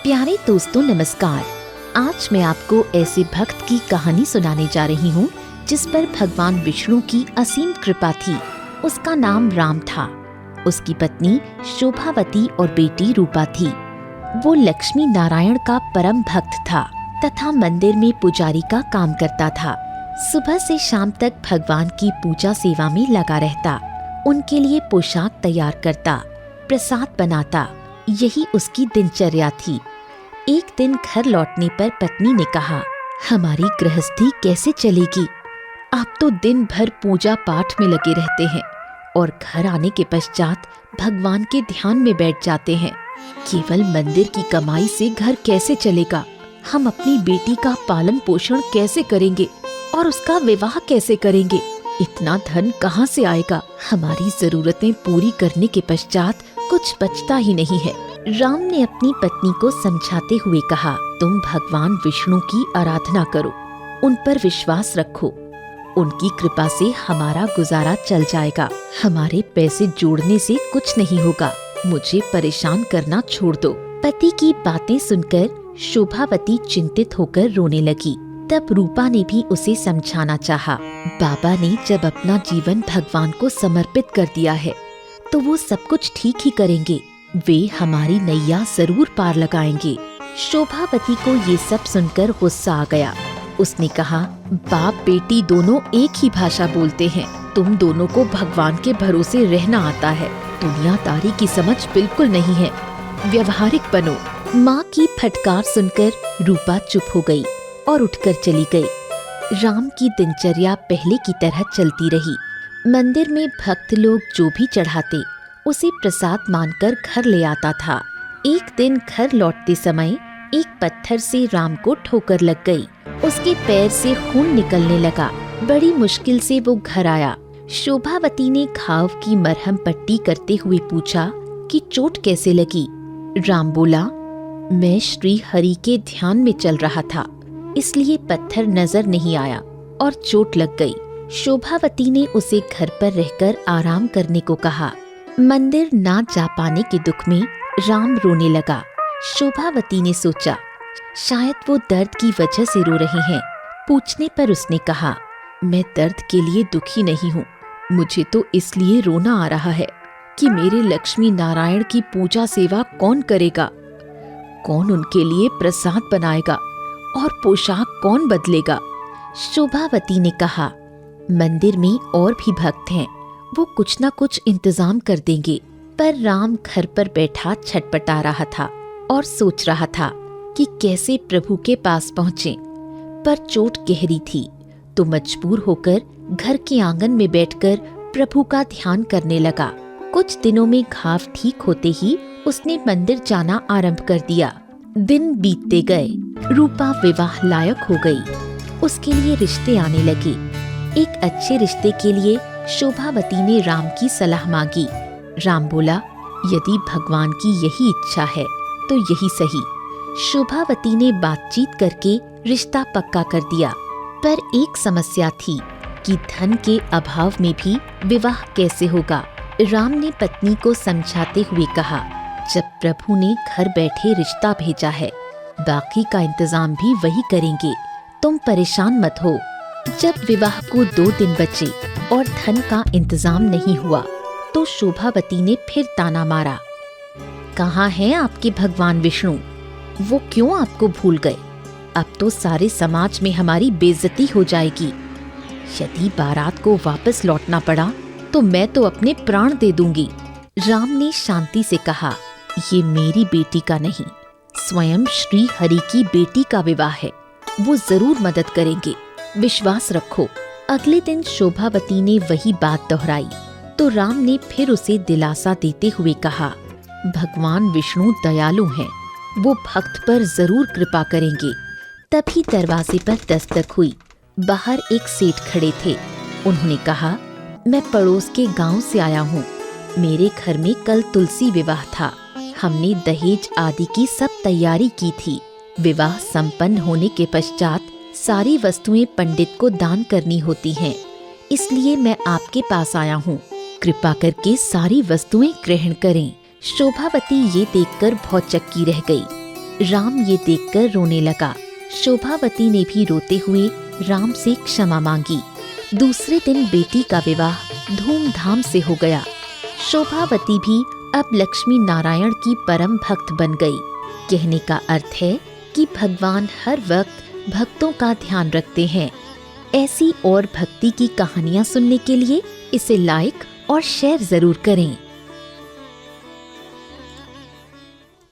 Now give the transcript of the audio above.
प्यारे दोस्तों नमस्कार। आज मैं आपको ऐसे भक्त की कहानी सुनाने जा रही हूँ जिस पर भगवान विष्णु की असीम कृपा थी। उसका नाम राम था। उसकी पत्नी शोभावती और बेटी रूपा थी। वो लक्ष्मी नारायण का परम भक्त था तथा मंदिर में पुजारी का काम करता था। सुबह से शाम तक भगवान की पूजा सेवा में लगा रहता। उनके लिए पोशाक तैयार करता, प्रसाद बनाता। यही उसकी दिनचर्या थी। एक दिन घर लौटने पर पत्नी ने कहा, हमारी गृहस्थी कैसे चलेगी? आप तो दिन भर पूजा पाठ में लगे रहते हैं और घर आने के पश्चात भगवान के ध्यान में बैठ जाते हैं। केवल मंदिर की कमाई से घर कैसे चलेगा? हम अपनी बेटी का पालन पोषण कैसे करेंगे और उसका विवाह कैसे करेंगे? इतना धन कहाँ से आएगा? हमारी जरूरतें पूरी करने के पश्चात कुछ बचता ही नहीं है। राम ने अपनी पत्नी को समझाते हुए कहा, तुम भगवान विष्णु की आराधना करो, उन पर विश्वास रखो। उनकी कृपा से हमारा गुजारा चल जाएगा। हमारे पैसे जोड़ने से कुछ नहीं होगा। मुझे परेशान करना छोड़ दो। पति की बातें सुनकर शोभावती चिंतित होकर रोने लगी। तब रूपा ने भी उसे समझाना चाहा। बाबा ने जब अपना जीवन भगवान को समर्पित कर दिया है तो वो सब कुछ ठीक ही करेंगे। वे हमारी नैया जरूर पार लगाएंगे। शोभावती को ये सब सुनकर गुस्सा आ गया। उसने कहा, बाप बेटी दोनों एक ही भाषा बोलते हैं। तुम दोनों को भगवान के भरोसे रहना आता है। दुनियादारी की समझ बिल्कुल नहीं है। व्यवहारिक बनो। माँ की फटकार सुनकर रूपा चुप हो गई और उठकर चली गई। राम की दिनचर्या पहले की तरह चलती रही। मंदिर में भक्त लोग जो भी चढ़ाते उसे प्रसाद मानकर घर ले आता था। एक दिन घर लौटते समय एक पत्थर से राम को ठोकर लग गई। उसके पैर से खून निकलने लगा। बड़ी मुश्किल से वो घर आया। शोभावती ने घाव की मरहम पट्टी करते हुए पूछा कि चोट कैसे लगी? राम बोला, मैं श्री हरि के ध्यान में चल रहा था, इसलिए पत्थर नजर नहीं आया और चोट लग गई। शोभावती ने उसे घर पर रहकर आराम करने को कहा। मंदिर ना जा पाने के दुख में राम रोने लगा। शोभावती ने सोचा, शायद वो दर्द की वजह से रो रहे हैं। पूछने पर उसने कहा, मैं दर्द के लिए दुखी नहीं हूँ। मुझे तो इसलिए रोना आ रहा है कि मेरे लक्ष्मी नारायण की पूजा सेवा कौन करेगा? कौन उनके लिए प्रसाद बनाएगा और पोशाक कौन बदलेगा? शोभावती ने कहा, मंदिर में और भी भक्त हैं, वो कुछ न कुछ इंतजाम कर देंगे। पर राम घर पर बैठा छटपटा रहा था और सोच रहा था कि कैसे प्रभु के पास पहुँचे। पर चोट गहरी थी तो मजबूर होकर घर के आंगन में बैठकर प्रभु का ध्यान करने लगा। कुछ दिनों में घाव ठीक होते ही उसने मंदिर जाना आरंभ कर दिया। दिन बीतते गए। रूपा विवाह लायक हो गई। उसके लिए रिश्ते आने लगे। एक अच्छे रिश्ते के लिए शोभावती ने राम की सलाह मांगी। राम बोला, यदि भगवान की यही इच्छा है तो यही सही। शोभावती ने बातचीत करके रिश्ता पक्का कर दिया। पर एक समस्या थी कि धन के अभाव में भी विवाह कैसे होगा। राम ने पत्नी को समझाते हुए कहा, जब प्रभु ने घर बैठे रिश्ता भेजा है, बाकी का इंतजाम भी वही करेंगे। तुम परेशान मत हो। जब विवाह को 2 दिन बचे और धन का इंतजाम नहीं हुआ तो शोभावती ने फिर ताना मारा, कहाँ हैं आपके भगवान विष्णु? वो क्यों आपको भूल गए? अब तो सारे समाज में हमारी बेइज्जती हो जाएगी। यदि बारात को वापस लौटना पड़ा तो मैं तो अपने प्राण दे दूंगी। राम ने शांति से कहा, ये मेरी बेटी का नहीं, स्वयं श्री हरि की बेटी का विवाह है। वो जरूर मदद करेंगे, विश्वास रखो। अगले दिन शोभावती ने वही बात दोहराई तो राम ने फिर उसे दिलासा देते हुए कहा, भगवान विष्णु दयालु हैं, वो भक्त पर जरूर कृपा करेंगे। तभी दरवाजे पर दस्तक हुई। बाहर एक सेठ खड़े थे। उन्होंने कहा, मैं पड़ोस के गांव से आया हूँ। मेरे घर में कल तुलसी विवाह था। हमने दहेज आदि की सब तैयारी की थी। विवाह संपन्न होने के पश्चात सारी वस्तुएं पंडित को दान करनी होती हैं, इसलिए मैं आपके पास आया हूँ। कृपा करके सारी वस्तुएं ग्रहण करें। शोभावती ये देखकर भौचक्की रह गई। राम ये देखकर रोने लगा। शोभावती ने भी रोते हुए राम से क्षमा मांगी। दूसरे दिन बेटी का विवाह धूमधाम से हो गया। शोभावती भी अब लक्ष्मी नारायण की परम भक्त बन गई। कहने का अर्थ है कि भगवान हर वक्त भक्तों का ध्यान रखते हैं। ऐसी और भक्ति की कहानियाँ सुनने के लिए इसे लाइक और शेयर जरूर करें।